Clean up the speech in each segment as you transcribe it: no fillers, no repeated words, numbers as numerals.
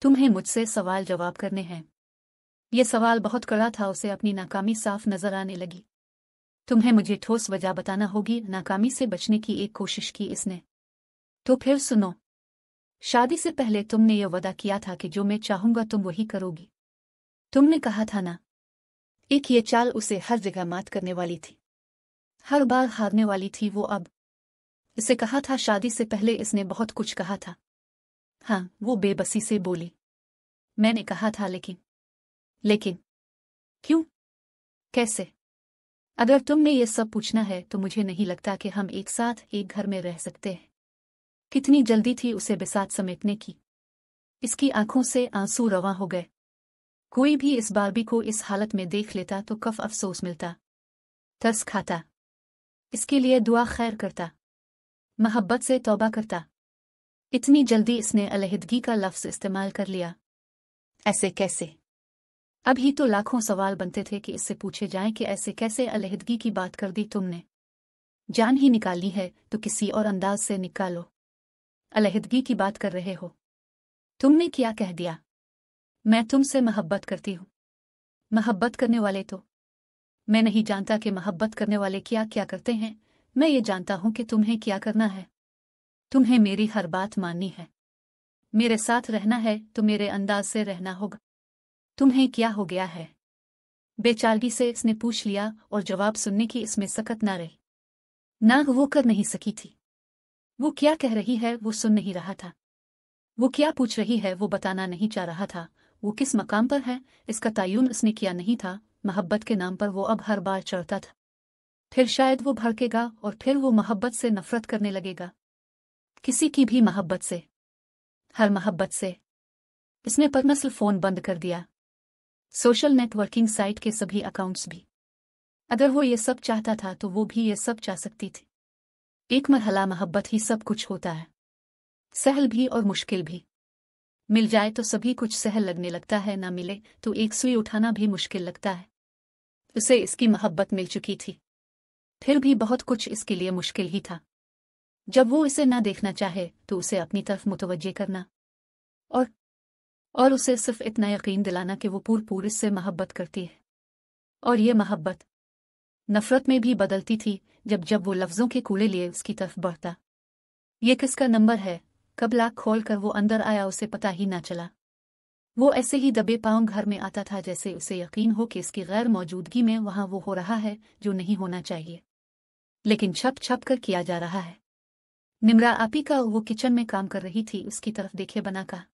तुम्हें मुझसे सवाल जवाब करने हैं। ये सवाल बहुत कड़ा था, उसे अपनी नाकामी साफ नजर आने लगी। तुम्हें मुझे ठोस वजह बताना होगी। नाकामी से बचने की एक कोशिश की इसने। तो फिर सुनो, शादी से पहले तुमने ये वादा किया था कि जो मैं चाहूंगा तुम वही करोगी। तुमने कहा था ना। एक ये चाल उसे हर जगह मात करने वाली थी, हर बार हारने वाली थी वो। अब इसे कहा था शादी से पहले इसने बहुत कुछ कहा था। हाँ, वो बेबसी से बोली। मैंने कहा था लेकिन क्यों, कैसे? अगर तुमने ये सब पूछना है तो मुझे नहीं लगता कि हम एक साथ एक घर में रह सकते हैं। कितनी जल्दी थी उसे बिसात समेटने की। इसकी आंखों से आंसू रवां हो गए। कोई भी इस बारबी को इस हालत में देख लेता तो कफ अफसोस मिलता, तरस खाता, इसके लिए दुआ खैर करता, मोहब्बत से तौबा करता। इतनी जल्दी इसने अलहदगी का लफ्ज़ इस्तेमाल कर लिया। ऐसे कैसे? अभी तो लाखों सवाल बनते थे कि इससे पूछे जाएं कि ऐसे कैसे अलहदगी की बात कर दी तुमने। जान ही निकालनी है तो किसी और अंदाज से निकालो। अलहदगी की बात कर रहे हो? तुमने क्या कह दिया? मैं तुमसे मोहब्बत करती हूँ। मोहब्बत करने वाले तो मैं नहीं जानता कि मोहब्बत करने वाले क्या क्या करते हैं। मैं ये जानता हूँ कि तुम्हें क्या करना है। तुम्हें मेरी हर बात माननी है। मेरे साथ रहना है तो मेरे अंदाज से रहना होगा। तुम्हें क्या हो गया है? बेचारगी से इसने पूछ लिया और जवाब सुनने की इसमें सकत ना रही। ना वो कर नहीं सकी थी। वो क्या कह रही है वो सुन नहीं रहा था। वो क्या पूछ रही है वो बताना नहीं चाह रहा था। वो किस मकाम पर है इसका तयन उसने किया नहीं था। मोहब्बत के नाम पर वो अब हर बार चढ़ता था। फिर शायद वो भड़केगा और फिर वो मोहब्बत से नफरत करने लगेगा। किसी की भी मोहब्बत से, हर मोहब्बत से। इसने परमसल फोन बंद कर दिया, सोशल नेटवर्किंग साइट के सभी अकाउंट्स भी। अगर वो ये सब चाहता था तो वो भी ये सब चाह सकती थी। एक मरहला मोहब्बत ही सब कुछ होता है, सहल भी और मुश्किल भी। मिल जाए तो सभी कुछ सहल लगने लगता है, ना मिले तो एक सुई उठाना भी मुश्किल लगता है। उसे इसकी मोहब्बत मिल चुकी थी, फिर भी बहुत कुछ इसके लिए मुश्किल ही था। जब वो इसे ना देखना चाहे तो उसे अपनी तरफ मुतवज्जे करना और उसे सिर्फ इतना यकीन दिलाना कि वो पूर इससे मोहब्बत करती है। और ये मोहब्बत नफरत में भी बदलती थी जब जब वो लफ्ज़ों के कूड़े लिए उसकी तरफ बढ़ता। ये किसका नंबर है? कब लाख खोल कर वो अंदर आया उसे पता ही ना चला। वो ऐसे ही दबे पांव घर में आता था जैसे उसे यकीन हो कि इसकी गैर मौजूदगी में वहां वो हो रहा है जो नहीं होना चाहिए, लेकिन छप छप कर किया जा रहा है। निम्रा आपी का वो किचन में काम कर रही थी, उसकी तरफ देखे बना कहा,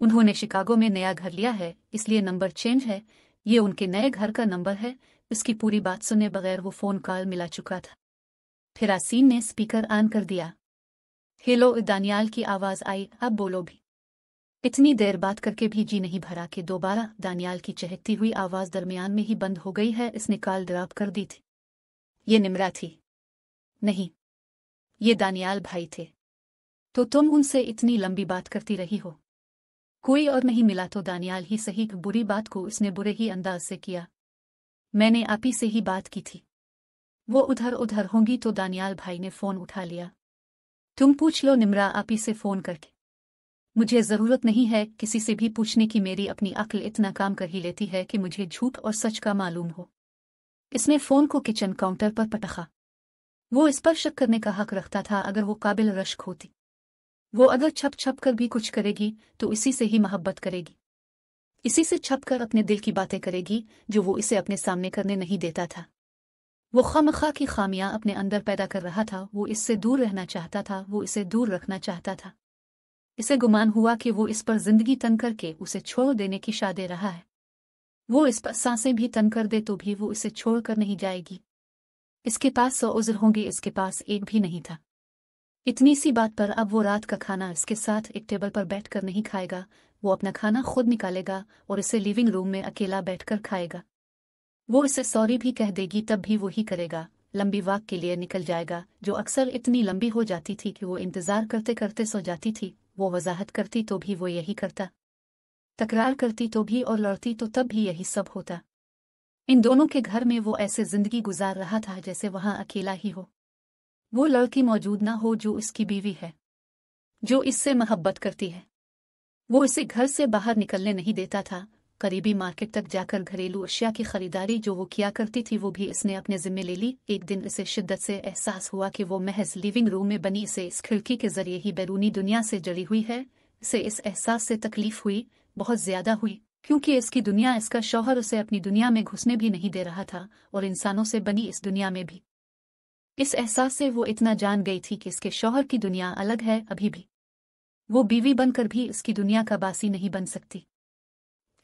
उन्होंने शिकागो में नया घर लिया है इसलिए नंबर चेंज है। ये उनके नए घर का नंबर है। उसकी पूरी बात सुने बगैर वो फोन कॉल मिला चुका था। फिर आसीन ने स्पीकर ऑन कर दिया। हेलो, दानियाल की आवाज आई, अब बोलो भी। इतनी देर बात करके भी जी नहीं भरा कि दोबारा दानियाल की चहकती हुई आवाज दरमियान में ही बंद हो गई है। इसने कॉल ड्रॉप कर दी थी। ये निम्रा थी? नहीं, ये दानियाल भाई थे। तो तुम उनसे इतनी लंबी बात करती रही हो? कोई और नहीं मिला तो दानियाल ही सही। बुरी बात को उसने बुरे ही अंदाज से किया। मैंने आपी से ही बात की थी। वो उधर उधर होंगी तो दानियाल भाई ने फोन उठा लिया। तुम पूछ लो निम्रा आपी से फोन करके। मुझे जरूरत नहीं है किसी से भी पूछने की, मेरी अपनी अक्ल इतना काम कर ही लेती है कि मुझे झूठ और सच का मालूम हो। इसने फोन को किचन काउंटर पर पटखा। वो इस पर शक करने का हक रखता था अगर वो काबिल रश्क होती। वो अगर छप छप कर भी कुछ करेगी तो इसी से ही मोहब्बत करेगी। इसी से छप कर अपने दिल की बातें करेगी जो वो इसे अपने सामने करने नहीं देता था। वो खामखा की खामियां अपने अंदर पैदा कर रहा था। वो इससे दूर रहना चाहता था, वो इसे दूर रखना चाहता था। इसे गुमान हुआ कि वो इस पर जिंदगी तन करके उसे छोड़ देने की शाह दे रहा है। वो इस पर सांसें भी तन कर दे तो भी वो इसे छोड़ कर नहीं जाएगी। इसके पास 100 उज़्र होंगे, इसके पास एक भी नहीं था। इतनी सी बात पर अब वो रात का खाना इसके साथ एक टेबल पर बैठकर नहीं खाएगा। वो अपना खाना खुद निकालेगा और इसे लिविंग रूम में अकेला बैठकर खाएगा। वो इसे सॉरी भी कह देगी तब भी वो ही करेगा। लंबी वाक के लिए निकल जाएगा जो अक्सर इतनी लंबी हो जाती थी कि वो इंतजार करते करते सो जाती थी। वो वजाहत करती तो भी वो यही करता, तकरार करती तो भी और लड़ती तो तब भी यही सब होता। इन दोनों के घर में वो ऐसे जिंदगी गुजार रहा था जैसे वहां अकेला ही हो। वो लड़की मौजूद ना हो जो इसकी बीवी है, जो इससे मोहब्बत करती है। वो इसे घर से बाहर निकलने नहीं देता था। करीबी मार्केट तक जाकर घरेलू अशिया की खरीदारी जो वो किया करती थी वो भी इसने अपने जिम्मे ले ली। एक दिन इसे शिद्दत से एहसास हुआ कि वो महज लिविंग रूम में बनी इसे इस खिड़की के जरिए ही बैरूनी दुनिया से जुड़ी हुई है। इसे इस एहसास से तकलीफ हुई, बहुत ज्यादा हुई, क्योंकि इसकी दुनिया, इसका शौहर उसे अपनी दुनिया में घुसने भी नहीं दे रहा था और इंसानों से बनी इस दुनिया में भी। इस एहसास से वो इतना जान गई थी कि इसके शौहर की दुनिया अलग है। अभी भी वो बीवी बनकर भी इसकी दुनिया का बासी नहीं बन सकती,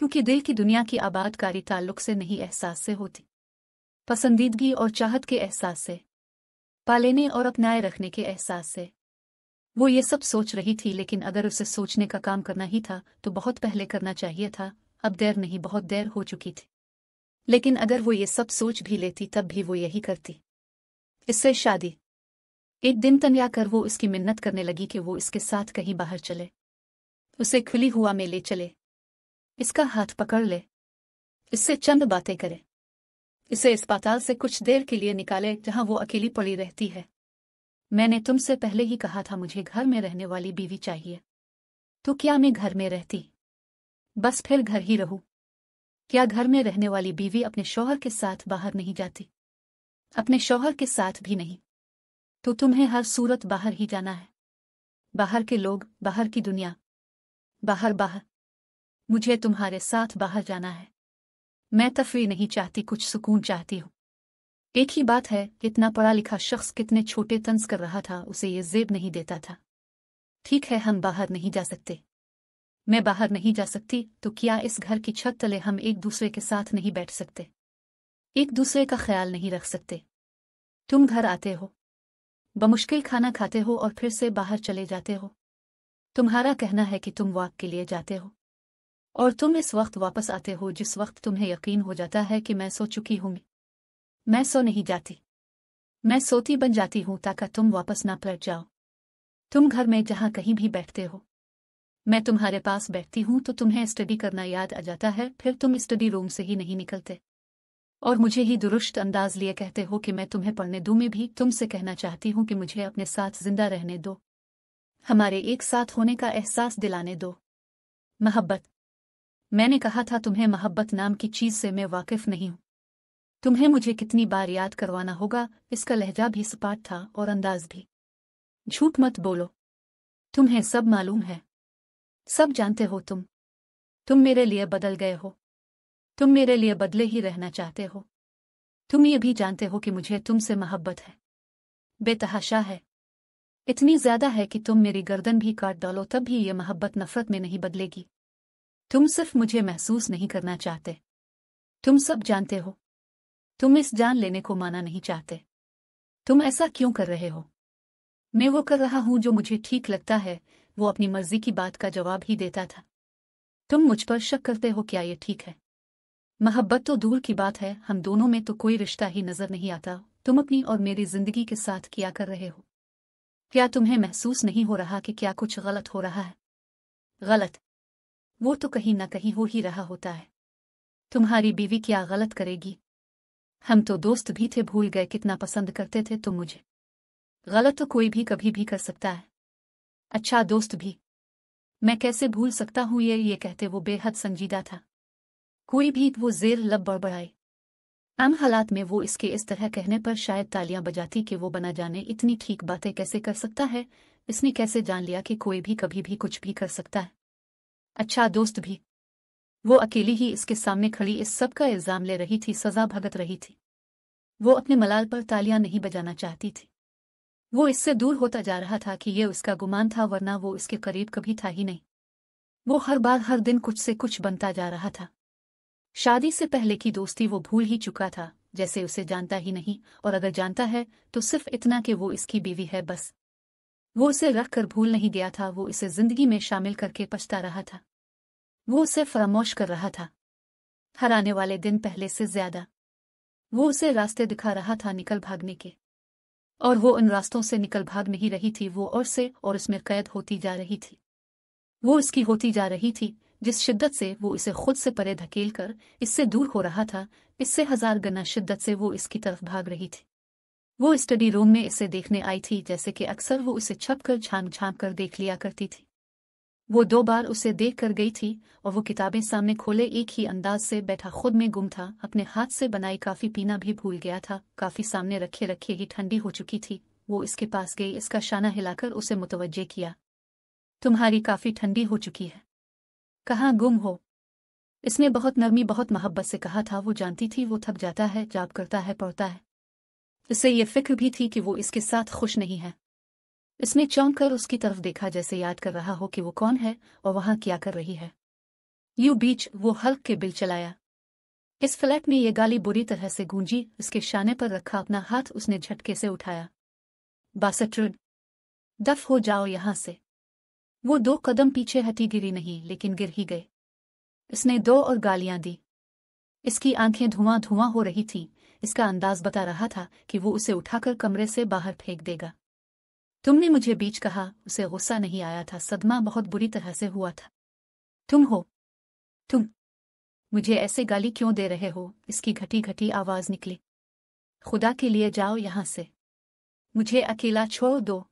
क्योंकि दिल की दुनिया की आबादकारी ताल्लुक से नहीं, एहसास से होती, पसंदीदगी और चाहत के एहसास से, पालेने और अपनाए रखने के एहसास से। वो ये सब सोच रही थी, लेकिन अगर उसे सोचने का काम करना ही था तो बहुत पहले करना चाहिए था। अब देर नहीं, बहुत देर हो चुकी थी। लेकिन अगर वो ये सब सोच भी लेती तब भी वो यही करती, इससे शादी। एक दिन तन्या कर वो इसकी मिन्नत करने लगी कि वो इसके साथ कहीं बाहर चले, उसे खुली हुआ में ले चले, इसका हाथ पकड़ ले, इससे चंद बातें करे, इसे इस पाताल से कुछ देर के लिए निकाले जहां वो अकेली पड़ी रहती है। मैंने तुमसे पहले ही कहा था मुझे घर में रहने वाली बीवी चाहिए। तो क्या मैं घर में रहती? बस फिर घर ही रहूं। क्या घर में रहने वाली बीवी अपने शौहर के साथ बाहर नहीं जाती? अपने शौहर के साथ भी नहीं। तो तुम्हें हर सूरत बाहर ही जाना है। बाहर के लोग, बाहर की दुनिया, बाहर बाहर। मुझे तुम्हारे साथ बाहर जाना है। मैं तफरीह नहीं चाहती, कुछ सुकून चाहती हूँ। एक ही बात है, इतना पढ़ा लिखा शख्स कितने छोटे तंज कर रहा था, उसे ये जेब नहीं देता था। ठीक है, हम बाहर नहीं जा सकते, मैं बाहर नहीं जा सकती, तो क्या इस घर की छत तले हम एक दूसरे के साथ नहीं बैठ सकते, एक दूसरे का ख्याल नहीं रख सकते? तुम घर आते हो, बमुश्किल खाना खाते हो और फिर से बाहर चले जाते हो। तुम्हारा कहना है कि तुम वॉक के लिए जाते हो, और तुम इस वक्त वापस आते हो जिस वक्त तुम्हें यकीन हो जाता है कि मैं सो चुकी हूँ। मैं सो नहीं जाती, मैं सोती बन जाती हूँ ताकि तुम वापस ना पलट जाओ। तुम घर में जहाँ कहीं भी बैठते हो, मैं तुम्हारे पास बैठती हूँ तो तुम्हें स्टडी करना याद आ जाता है, फिर तुम स्टडी रूम से ही नहीं निकलते और मुझे ही दुरुस्त अंदाज लिए कहते हो कि मैं तुम्हें पढ़ने दूँ। मैं भी तुमसे कहना चाहती हूँ कि मुझे अपने साथ जिंदा रहने दो, हमारे एक साथ होने का एहसास दिलाने दो। मोहब्बत, मैंने कहा था तुम्हें मोहब्बत नाम की चीज से मैं वाकिफ नहीं हूं। तुम्हें मुझे कितनी बार याद करवाना होगा? इसका लहजा भी सपाट था और अंदाज भी। झूठ मत बोलो, तुम्हें सब मालूम है, सब जानते हो। तुम मेरे लिए बदल गए हो, तुम मेरे लिए बदले ही रहना चाहते हो। तुम ये भी जानते हो कि मुझे तुमसे मोहब्बत है, बेतहाशा है, इतनी ज्यादा है कि तुम मेरी गर्दन भी काट डालो तब भी ये मोहब्बत नफरत में नहीं बदलेगी। तुम सिर्फ मुझे महसूस नहीं करना चाहते, तुम सब जानते हो। तुम इस जान लेने को माना नहीं चाहते। तुम ऐसा क्यों कर रहे हो? मैं वो कर रहा हूं जो मुझे ठीक लगता है। वो अपनी मर्जी की बात का जवाब ही देता था। तुम मुझ पर शक करते हो, क्या ये ठीक है? मोहब्बत तो दूर की बात है, हम दोनों में तो कोई रिश्ता ही नजर नहीं आता। तुम अपनी और मेरी जिंदगी के साथ क्या कर रहे हो? क्या तुम्हें महसूस नहीं हो रहा कि क्या कुछ गलत हो रहा है? गलत? वो तो कहीं ना कहीं हो ही रहा होता है। तुम्हारी बीवी क्या गलत करेगी? हम तो दोस्त भी थे, भूल गए कितना पसंद करते थे तुम मुझे। गलत तो कोई भी कभी भी कर सकता है, अच्छा दोस्त भी। मैं कैसे भूल सकता हूँ? ये कहते वो बेहद संजीदा था। कोई भी वो जेर लब बड़बड़ाए। आम हालात में वो इसके इस तरह कहने पर शायद तालियां बजाती कि वो बना जाने इतनी ठीक बातें कैसे कर सकता है, इसने कैसे जान लिया कि कोई भी कभी भी कुछ भी कर सकता है। अच्छा दोस्त भी। वो अकेली ही इसके सामने खड़ी इस सब का इल्जाम ले रही थी, सजा भगत रही थी। वो अपने मलाल पर तालियां नहीं बजाना चाहती थी। वो इससे दूर होता जा रहा था कि ये उसका गुमान था, वरना वो इसके करीब कभी था ही नहीं। वो हर बार हर दिन कुछ से कुछ बनता जा रहा था। शादी से पहले की दोस्ती वो भूल ही चुका था, जैसे उसे जानता ही नहीं, और अगर जानता है तो सिर्फ इतना कि वो इसकी बीवी है, बस। वो उसे रख कर भूल नहीं गया था, वो इसे जिंदगी में शामिल करके पछता रहा था। वो उसे फरामोश कर रहा था, हर आने वाले दिन पहले से ज्यादा। वो उसे रास्ते दिखा रहा था निकल भागने के, और वो उन रास्तों से निकल भाग नहीं रही थी, वो और से और उसमें कैद होती जा रही थी। वो इसकी होती जा रही थी, जिस शिद्दत से वो इसे खुद से परे धकेल कर इससे दूर हो रहा था, इससे 1000 गुना शिद्दत से वो इसकी तरफ भाग रही थी। वो स्टडी रूम में इसे देखने आई थी, जैसे कि अक्सर वो इसे छप कर झांक झांक कर देख लिया करती थी। वो 2 बार उसे देख कर गई थी और वो किताबें सामने खोले एक ही अंदाज से बैठा खुद में गुम था। अपने हाथ से बनाई काफी पीना भी भूल गया था। काफी सामने रखे रखे ही ठंडी हो चुकी थी। वो इसके पास गई, इसका शाना हिलाकर उसे मुतवज्जे किया। तुम्हारी काफी ठंडी हो चुकी है, कहाँ गुम हो? इसने बहुत नरमी बहुत मोहब्बत से कहा था। वो जानती थी वो थक जाता है, जाप करता है, पढ़ता है। इसे ये फिक्र भी थी कि वो इसके साथ खुश नहीं है। इसने चौंक कर उसकी तरफ देखा, जैसे याद कर रहा हो कि वो कौन है और वहां क्या कर रही है। यूं बीच वो हल्क के बिल चलाया। इस फ्लैट में ये गाली बुरी तरह से गूंजी। इसके शाने पर रखा अपना हाथ उसने झटके से उठाया। बासटरुड, दफ हो जाओ यहां से। वो 2 कदम पीछे हटी, गिरी नहीं लेकिन गिर ही गए। इसने 2 और गालियां दी। इसकी आंखें धुआं धुआं हो रही थीं। इसका अंदाज बता रहा था कि वो उसे उठाकर कमरे से बाहर फेंक देगा। तुमने मुझे बीच कहा। उसे गुस्सा नहीं आया था, सदमा बहुत बुरी तरह से हुआ था। तुम हो, तुम मुझे ऐसे गाली क्यों दे रहे हो? इसकी घटी घटी आवाज निकली। खुदा के लिए जाओ यहां से, मुझे अकेला छोड़ दो,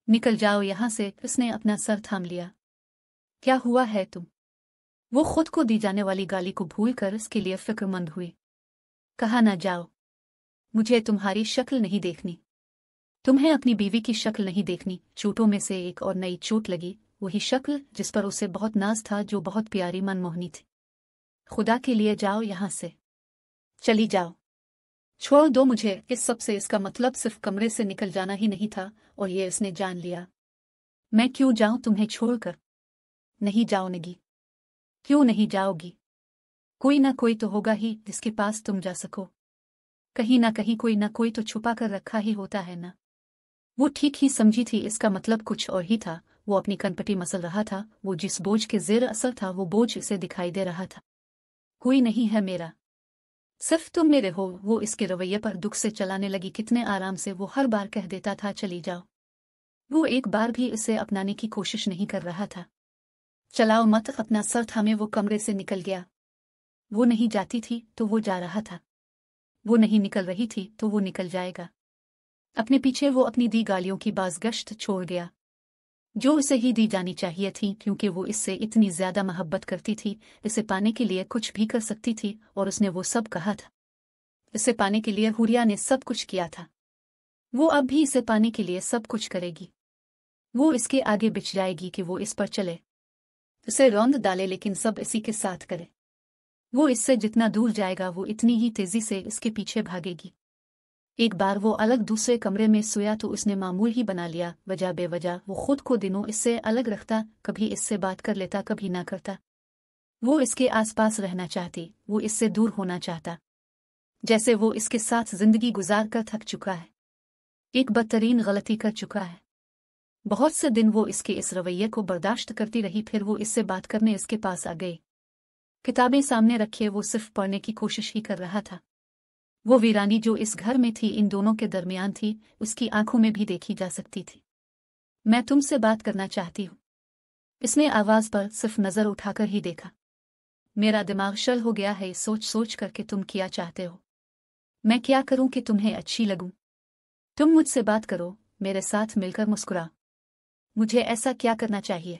निकल जाओ यहां से। इसने अपना सर थाम लिया। क्या हुआ है तुम? वो खुद को दी जाने वाली गाली को भूलकर इसके लिए फिक्रमंद हुई। कहा ना जाओ, मुझे तुम्हारी शक्ल नहीं देखनी, तुम्हें अपनी बीवी की शक्ल नहीं देखनी। चोटों में से एक और नई चोट लगी, वही शक्ल जिस पर उसे बहुत नाज था, जो बहुत प्यारी मनमोहनी थी। खुदा के लिए जाओ यहां से, चली जाओ, छोड़ दो मुझे। इस सब से इसका मतलब सिर्फ कमरे से निकल जाना ही नहीं था, और ये इसने जान लिया। मैं क्यों जाऊं तुम्हें छोड़कर? नहीं जाओगी। क्यों नहीं जाओगी? कोई ना कोई तो होगा ही जिसके पास तुम जा सको। कहीं ना कहीं कोई ना कोई तो छुपा कर रखा ही होता है ना। वो ठीक ही समझी थी, इसका मतलब कुछ और ही था। वो अपनी कनपटी मसल रहा था। वो जिस बोझ के जेर असर था, वो बोझ इसे दिखाई दे रहा था। कोई नहीं है मेरा, सिर्फ तुम मेरे हो। वो इसके रवैये पर दुख से चलाने लगी। कितने आराम से वो हर बार कह देता था चली जाओ। वो एक बार भी इसे अपनाने की कोशिश नहीं कर रहा था। चलाओ मत। अपना सर थामे वो कमरे से निकल गया। वो नहीं जाती थी तो वो जा रहा था, वो नहीं निकल रही थी तो वो निकल जाएगा। अपने पीछे वो अपनी दी गालियों की बाज़गश्त छोड़ गया, जो उसे ही दी जानी चाहिए थी, क्योंकि वो इससे इतनी ज्यादा मोहब्बत करती थी। इसे पाने के लिए कुछ भी कर सकती थी, और उसने वो सब कहा था। इसे पाने के लिए हुरिया ने सब कुछ किया था। वो अब भी इसे पाने के लिए सब कुछ करेगी। वो इसके आगे बिछ जाएगी कि वो इस पर चले, इसे रौंद डाले, लेकिन सब इसी के साथ करे। वो इससे जितना दूर जाएगा वो इतनी ही तेजी से इसके पीछे भागेगी। एक बार वो अलग दूसरे कमरे में सोया तो उसने मामूल ही बना लिया। वजह बेवजह वो खुद को दिनों इससे अलग रखता, कभी इससे बात कर लेता, कभी ना करता। वो इसके आसपास रहना चाहती, वो इससे दूर होना चाहता। जैसे वो इसके साथ जिंदगी गुजार कर थक चुका है, एक बदतरीन गलती कर चुका है। बहुत से दिन वो इसके इस रवैये को बर्दाश्त करती रही। फिर वो इससे बात करने इसके पास आ गई। किताबें सामने रखे वो सिर्फ पढ़ने की कोशिश ही कर रहा था। वो वीरानी जो इस घर में थी, इन दोनों के दरमियान थी, उसकी आंखों में भी देखी जा सकती थी। मैं तुमसे बात करना चाहती हूँ। इसने आवाज पर सिर्फ नजर उठाकर ही देखा। मेरा दिमाग शल हो गया है सोच सोच कर कि तुम क्या चाहते हो। मैं क्या करूं कि तुम्हें अच्छी लगूं? तुम मुझसे बात करो, मेरे साथ मिलकर मुस्कुरा। मुझे ऐसा क्या करना चाहिए?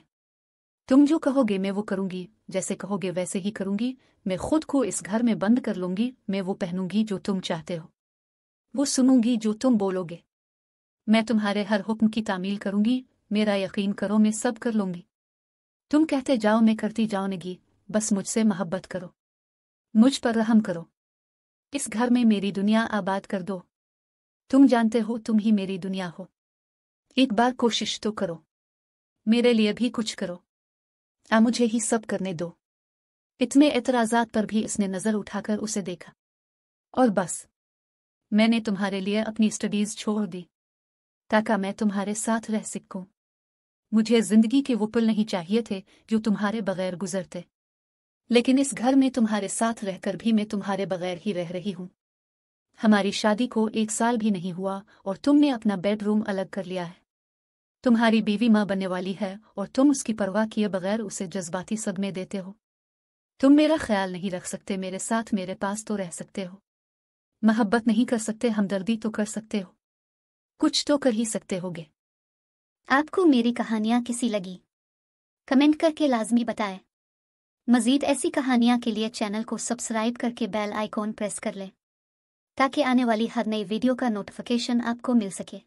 तुम जो कहोगे मैं वो करूंगी, जैसे कहोगे वैसे ही करूंगी। मैं खुद को इस घर में बंद कर लूंगी। मैं वो पहनूंगी जो तुम चाहते हो, वो सुनूंगी जो तुम बोलोगे। मैं तुम्हारे हर हुक्म की तामील करूंगी। मेरा यकीन करो, मैं सब कर लूंगी। तुम कहते जाओ, मैं करती जाऊंगी। बस मुझसे मोहब्बत करो, मुझ पर रहम करो। इस घर में मेरी दुनिया आबाद कर दो। तुम जानते हो तुम ही मेरी दुनिया हो। एक बार कोशिश तो करो, मेरे लिए भी कुछ करो। मुझे ही सब करने दो। इतने एतराजात पर भी इसने नजर उठाकर उसे देखा। और बस, मैंने तुम्हारे लिए अपनी स्टडीज छोड़ दी ताकि मैं तुम्हारे साथ रह सकूं। मुझे जिंदगी के वो पल नहीं चाहिए थे जो तुम्हारे बगैर गुजरते, लेकिन इस घर में तुम्हारे साथ रहकर भी मैं तुम्हारे बगैर ही रह रही हूं। हमारी शादी को 1 साल भी नहीं हुआ और तुमने अपना बेडरूम अलग कर लिया है। तुम्हारी बीवी मां बनने वाली है और तुम उसकी परवाह किए बगैर उसे जज्बाती सदमे देते हो। तुम मेरा ख्याल नहीं रख सकते, मेरे साथ मेरे पास तो रह सकते हो। मोहब्बत नहीं कर सकते, हमदर्दी तो कर सकते हो, कुछ तो कर ही सकते होगे। आपको मेरी कहानियाँ कैसी लगी? कमेंट करके लाजमी बताएं। मज़ीद ऐसी कहानियाँ के लिए चैनल को सब्सक्राइब करके बेल आइकॉन प्रेस कर लें ताकि आने वाली हर नई वीडियो का नोटिफिकेशन आपको मिल सके।